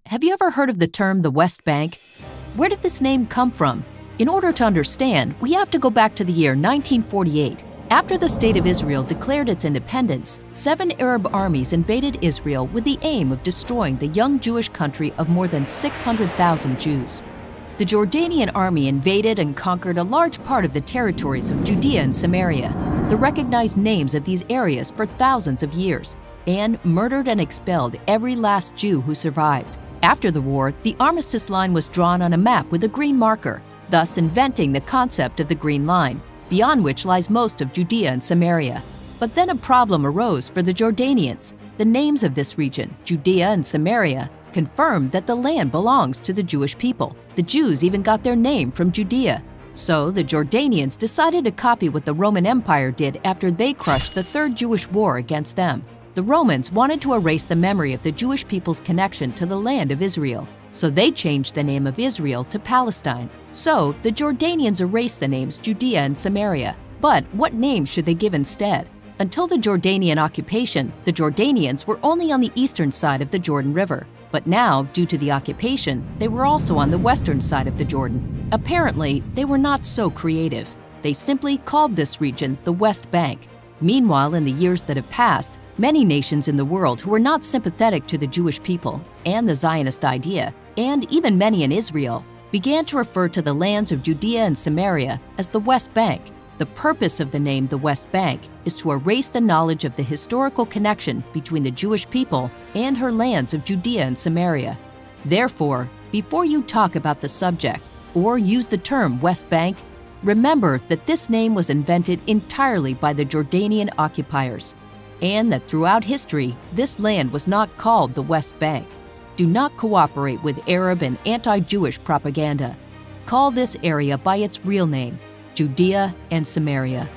have you ever heard of the term the West Bank? Where did this name come from? In order to understand, we have to go back to the year 1948. After the State of Israel declared its independence, 7 Arab armies invaded Israel with the aim of destroying the young Jewish country of more than 600,000 Jews. The Jordanian army invaded and conquered a large part of the territories of Judea and Samaria, the recognized names of these areas for thousands of years, and murdered and expelled every last Jew who survived. After the war, the armistice line was drawn on a map with a green marker, thus inventing the concept of the Green Line, beyond which lies most of Judea and Samaria. But then a problem arose for the Jordanians. The names of this region, Judea and Samaria, confirmed that the land belongs to the Jewish people. The Jews even got their name from Judea. So the Jordanians decided to copy what the Roman Empire did after they crushed the Third Jewish War against them. The Romans wanted to erase the memory of the Jewish people's connection to the land of Israel, so they changed the name of Israel to Palestine. So the Jordanians erased the names Judea and Samaria. But what name should they give instead? Until the Jordanian occupation, the Jordanians were only on the eastern side of the Jordan River. But now, due to the occupation, they were also on the western side of the Jordan. Apparently, they were not so creative. They simply called this region the West Bank. Meanwhile, in the years that have passed, many nations in the world who were not sympathetic to the Jewish people and the Zionist idea, and even many in Israel, began to refer to the lands of Judea and Samaria as the West Bank. The purpose of the name the West Bank is to erase the knowledge of the historical connection between the Jewish people and her lands of Judea and Samaria. Therefore, before you talk about the subject or use the term West Bank, remember that this name was invented entirely by the Jordanian occupiers, and that throughout history, this land was not called the West Bank. Do not cooperate with Arab and anti-Jewish propaganda. Call this area by its real name, Judea and Samaria.